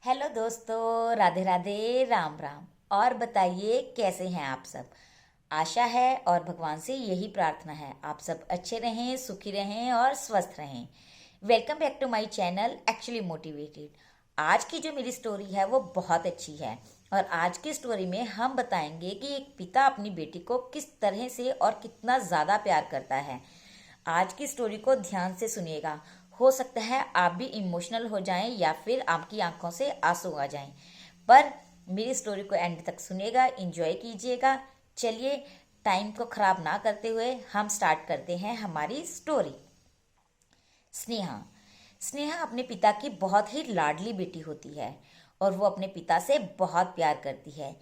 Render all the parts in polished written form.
Hello दोस्तों, राधे राधे, राम राम। और बताइए कैसे हैं आप सब। आशा है और भगवान से यही प्रार्थना है आप सब अच्छे रहें, सुखी रहें और स्वस्थ रहें। Welcome back to my channel actually motivated. आज की जो मेरी स्टोरी है वो बहुत अच्छी है। और आज की स्टोरी में हम बताएंगे कि एक पिता अपनी बेटी को किस तरह से और कितना ज़्यादा प्यार करता है। आज की स्टोरी को ध्यान से सुनिएगा। हो सकता है आप भी इमोशनल हो जाएं या फिर आपकी आंखों से आंसू आ जाएं। पर मेरी स्टोरी को एंड तक सुनिएगा, एंजॉय कीजिएगा। चलिए, टाइम को खराब ना करते हुए हम स्टार्ट करते हैं हमारी स्टोरी। स्नेहा। स्नेहा अपने पिता की बहुत ही लाडली बेटी होती है और वो अपने पिता से बहुत प्यार करती है।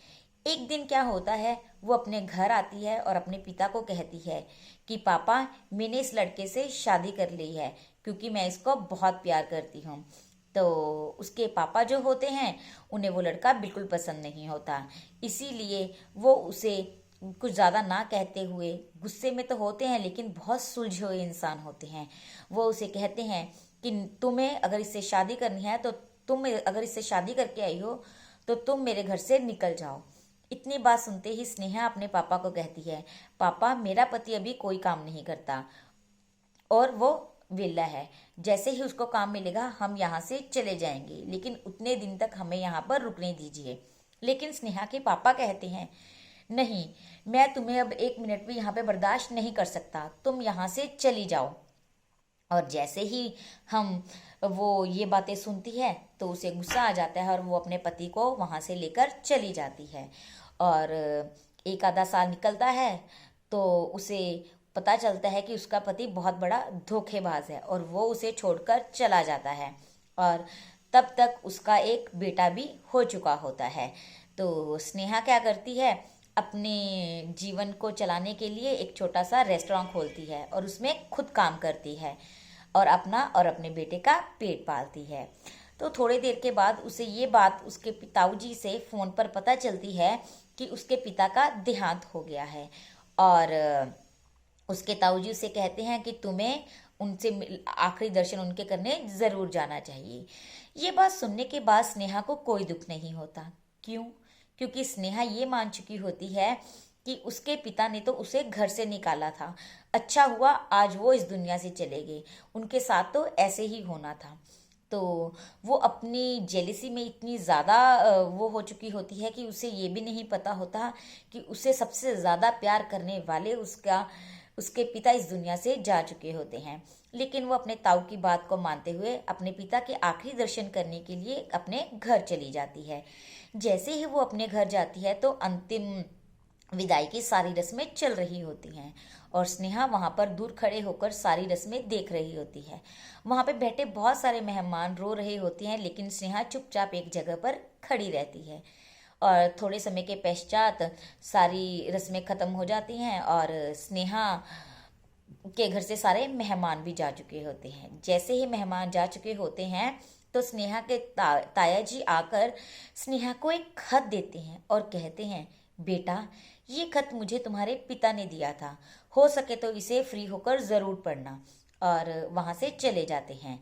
एक दिन क्या होता है, वो अपने घर आती है और अपने पिता को कहती है कि पापा, मैंने इस लड़के से शादी कर ली है क्योंकि मैं इसको बहुत प्यार करती हूँ। तो उसके पापा जो होते हैं, उन्हें वो लड़का बिल्कुल पसंद नहीं होता। इसीलिए वो उसे कुछ ज़्यादा ना कहते हुए, गुस्से में तो होते हैं लेकिन बहुत सुलझे हुए इंसान होते हैं, वो उसे कहते हैं कि तुम्हें अगर इससे शादी करनी है तो तुम अगर इससे शादी करके आई हो तो तुम मेरे घर से निकल जाओ। इतनी बात सुनते ही स्नेहा अपने पापा को कहती है, पापा, मेरा पति अभी कोई काम नहीं करता और वो विला है। जैसे ही उसको काम मिलेगा हम यहाँ से चले जाएंगे, लेकिन उतने दिन तक हमें यहाँ पर रुकने दीजिए। लेकिन स्नेहा के पापा कहते हैं, नहीं, मैं तुम्हें अब एक मिनट भी यहाँ पे बर्दाश्त नहीं कर सकता, तुम यहाँ से चली जाओ। और जैसे ही हम वो ये बातें सुनती है तो उसे गुस्सा आ जाता है और वो अपने पति को वहाँ से लेकर चली जाती है। और एक आधा साल निकलता है तो उसे पता चलता है कि उसका पति बहुत बड़ा धोखेबाज है और वो उसे छोड़कर चला जाता है। और तब तक उसका एक बेटा भी हो चुका होता है। तो स्नेहा क्या करती है, अपने जीवन को चलाने के लिए एक छोटा सा रेस्टोरेंट खोलती है और उसमें खुद काम करती है और अपना और अपने बेटे का पेट पालती है। तो थोड़ी देर के बाद उसे ये बात उसके पिताजी से फ़ोन पर पता चलती है कि उसके पिता का देहांत हो गया है। और उसके ताऊजी उसे कहते हैं कि तुम्हें उनसे आखिरी दर्शन उनके करने ज़रूर जाना चाहिए। ये बात सुनने के बाद स्नेहा को कोई दुख नहीं होता। क्यों? क्योंकि स्नेहा ये मान चुकी होती है कि उसके पिता ने तो उसे घर से निकाला था। अच्छा हुआ आज वो इस दुनिया से चले गए, उनके साथ तो ऐसे ही होना था। तो वो अपनी जेलिसी में इतनी ज़्यादा वो हो चुकी होती है कि उसे ये भी नहीं पता होता कि उसे सबसे ज़्यादा प्यार करने वाले उसके पिता इस दुनिया से जा चुके होते हैं। लेकिन वो अपने ताऊ की बात को मानते हुए अपने पिता के आखिरी दर्शन करने के लिए अपने घर चली जाती है। जैसे ही वो अपने घर जाती है तो अंतिम विदाई की सारी रस्में चल रही होती हैं और स्नेहा वहाँ पर दूर खड़े होकर सारी रस्में देख रही होती है। वहाँ पे बैठे बहुत सारे मेहमान रो रहे होते हैं लेकिन स्नेहा चुपचाप एक जगह पर खड़ी रहती है। और थोड़े समय के पश्चात सारी रस्में ख़त्म हो जाती हैं और स्नेहा के घर से सारे मेहमान भी जा चुके होते हैं। जैसे ही मेहमान जा चुके होते हैं तो स्नेहा के ताया जी आकर स्नेहा को एक खत देते हैं और कहते हैं, बेटा, ये खत मुझे तुम्हारे पिता ने दिया था, हो सके तो इसे फ्री होकर ज़रूर पढ़ना। और वहाँ से चले जाते हैं।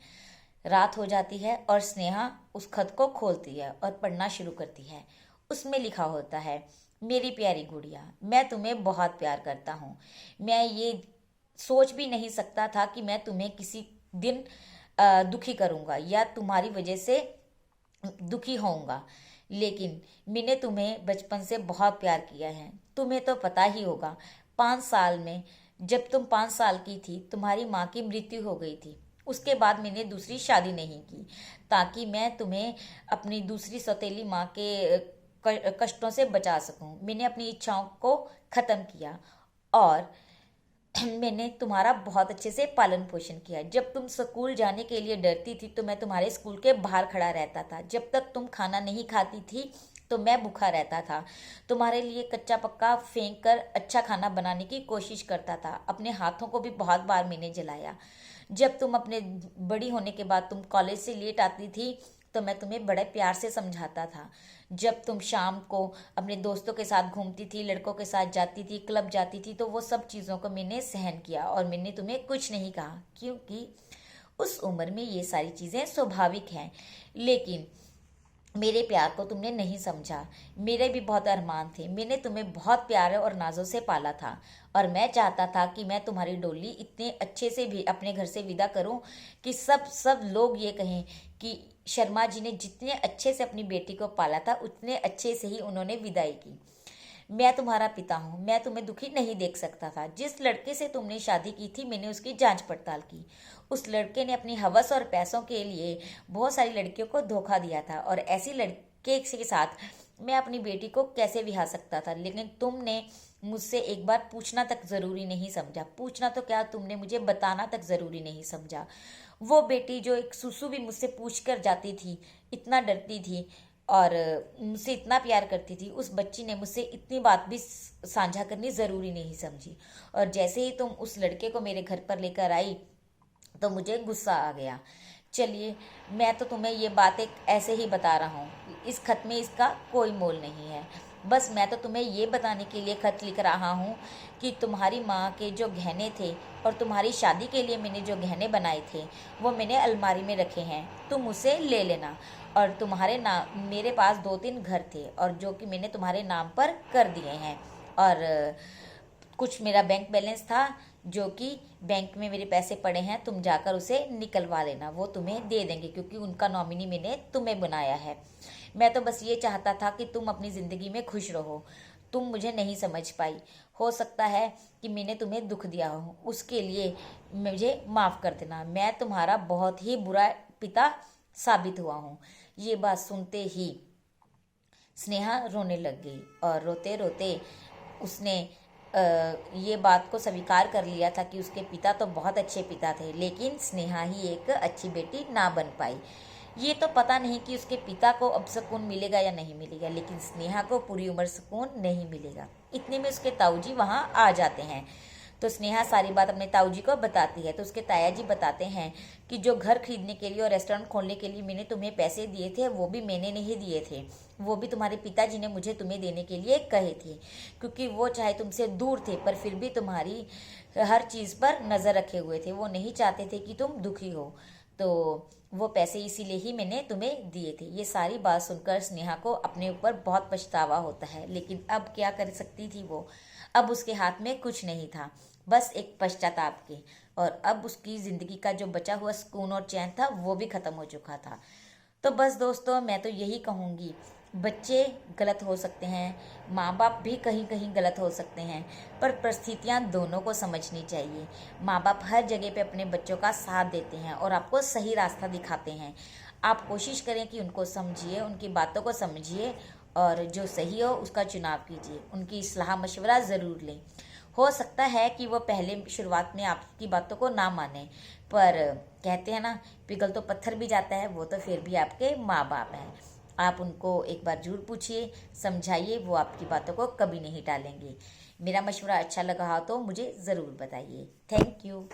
रात हो जाती है और स्नेहा उस खत को खोलती है और पढ़ना शुरू करती है। उसमें लिखा होता है, मेरी प्यारी गुड़िया, मैं तुम्हें बहुत प्यार करता हूँ। मैं ये सोच भी नहीं सकता था कि मैं तुम्हें किसी दिन दुखी करूँगा या तुम्हारी वजह से दुखी होऊंगा। लेकिन मैंने तुम्हें बचपन से बहुत प्यार किया है। तुम्हें तो पता ही होगा, 5 साल में, जब तुम 5 साल की थी, तुम्हारी माँ की मृत्यु हो गई थी। उसके बाद मैंने दूसरी शादी नहीं की ताकि मैं तुम्हें अपनी दूसरी सौतेली माँ के कष्टों से बचा सकूं। मैंने अपनी इच्छाओं को ख़त्म किया और मैंने तुम्हारा बहुत अच्छे से पालन पोषण किया। जब तुम स्कूल जाने के लिए डरती थी तो मैं तुम्हारे स्कूल के बाहर खड़ा रहता था। जब तक तुम खाना नहीं खाती थी तो मैं भूखा रहता था। तुम्हारे लिए कच्चा पक्का फेंक कर अच्छा खाना बनाने की कोशिश करता था। अपने हाथों को भी बहुत बार मैंने जलाया। जब तुम अपने बड़ी होने के बाद तुम कॉलेज से लेट आती थी तो मैं तुम्हें बड़े प्यार से समझाता था। जब तुम शाम को अपने दोस्तों के साथ घूमती थी, लड़कों के साथ जाती थी, क्लब जाती थी, तो वो सब चीज़ों को मैंने सहन किया और मैंने तुम्हें कुछ नहीं कहा क्योंकि उस उम्र में ये सारी चीज़ें स्वाभाविक हैं। लेकिन मेरे प्यार को तुमने नहीं समझा। मेरे भी बहुत अरमान थे, मैंने तुम्हें बहुत प्यार और नाजों से पाला था, और मैं चाहता था कि मैं तुम्हारी डोली इतने अच्छे से भी अपने घर से विदा करूं कि सब सब लोग ये कहें कि शर्मा जी ने जितने अच्छे से अपनी बेटी को पाला था उतने अच्छे से ही उन्होंने विदाई की। मैं तुम्हारा पिता हूँ, मैं तुम्हें दुखी नहीं देख सकता था। जिस लड़के से तुमने शादी की थी मैंने उसकी जांच पड़ताल की। उस लड़के ने अपनी हवस और पैसों के लिए बहुत सारी लड़कियों को धोखा दिया था, और ऐसी लड़के के साथ मैं अपनी बेटी को कैसे विहा सकता था। लेकिन तुमने मुझसे एक बार पूछना तक ज़रूरी नहीं समझा। पूछना तो क्या, तुमने मुझे बताना तक ज़रूरी नहीं समझा। वो बेटी जो एक सुसु भी मुझसे पूछ कर जाती थी, इतना डरती थी और मुझसे इतना प्यार करती थी, उस बच्ची ने मुझसे इतनी बात भी साझा करनी ज़रूरी नहीं समझी। और जैसे ही तुम उस लड़के को मेरे घर पर लेकर आई तो मुझे गुस्सा आ गया। चलिए, मैं तो तुम्हें ये बात एक ऐसे ही बता रहा हूँ, इस खत में इसका कोई मोल नहीं है। बस मैं तो तुम्हें ये बताने के लिए खत लिख रहा हूँ कि तुम्हारी माँ के जो गहने थे और तुम्हारी शादी के लिए मैंने जो गहने बनाए थे वो मैंने अलमारी में रखे हैं, तुम उसे ले लेना। और तुम्हारे नाम, मेरे पास 2-3 घर थे और जो कि मैंने तुम्हारे नाम पर कर दिए हैं, और कुछ मेरा बैंक बैलेंस था जो कि बैंक में मेरे पैसे पड़े हैं, तुम जाकर उसे निकलवा लेना, वो तुम्हें दे देंगे क्योंकि उनका नॉमिनी मैंने तुम्हें बनाया है। मैं तो बस ये चाहता था कि तुम अपनी ज़िंदगी में खुश रहो। तुम मुझे नहीं समझ पाई। हो सकता है कि मैंने तुम्हें दुख दिया हो, उसके लिए मुझे माफ़ कर देना। मैं तुम्हारा बहुत ही बुरा पिता साबित हुआ हूँ। ये बात सुनते ही स्नेहा रोने लग गई, और रोते रोते उसने ये बात को स्वीकार कर लिया था कि उसके पिता तो बहुत अच्छे पिता थे, लेकिन स्नेहा ही एक अच्छी बेटी ना बन पाई। ये तो पता नहीं कि उसके पिता को अब सुकून मिलेगा या नहीं मिलेगा, लेकिन स्नेहा को पूरी उम्र सुकून नहीं मिलेगा। इतने में उसके ताऊजी वहाँ आ जाते हैं। तो स्नेहा सारी बात अपने ताऊजी को बताती है। तो उसके ताया जी बताते हैं कि जो घर खरीदने के लिए और रेस्टोरेंट खोलने के लिए मैंने तुम्हें पैसे दिए थे वो भी मैंने नहीं दिए थे, वो भी तुम्हारे पिताजी ने मुझे तुम्हें देने के लिए कहे थे, क्योंकि वो चाहे तुमसे दूर थे पर फिर भी तुम्हारी हर चीज़ पर नज़र रखे हुए थे। वो नहीं चाहते थे कि तुम दुखी हो, तो वो पैसे इसीलिए ही मैंने तुम्हें दिए थे। ये सारी बात सुनकर स्नेहा को अपने ऊपर बहुत पछतावा होता है, लेकिन अब क्या कर सकती थी वो। अब उसके हाथ में कुछ नहीं था, बस एक पश्चाताप के। और अब उसकी ज़िंदगी का जो बचा हुआ सुकून और चैन था वो भी ख़त्म हो चुका था। तो बस दोस्तों, मैं तो यही कहूँगी, बच्चे गलत हो सकते हैं, माँ बाप भी कहीं कहीं गलत हो सकते हैं, पर परिस्थितियाँ दोनों को समझनी चाहिए। माँ बाप हर जगह पे अपने बच्चों का साथ देते हैं और आपको सही रास्ता दिखाते हैं। आप कोशिश करें कि उनको समझिए, उनकी बातों को समझिए, और जो सही हो उसका चुनाव कीजिए। उनकी सलाह मशवरा ज़रूर लें। हो सकता है कि वो पहले शुरुआत में आपकी बातों को ना माने, पर कहते हैं ना, पिघल तो पत्थर भी जाता है, वो तो फिर भी आपके माँ बाप हैं। आप उनको एक बार जरूर पूछिए, समझाइए, वो आपकी बातों को कभी नहीं टालेंगे। मेरा मशवरा अच्छा लगा हो तो मुझे ज़रूर बताइए। Thank you.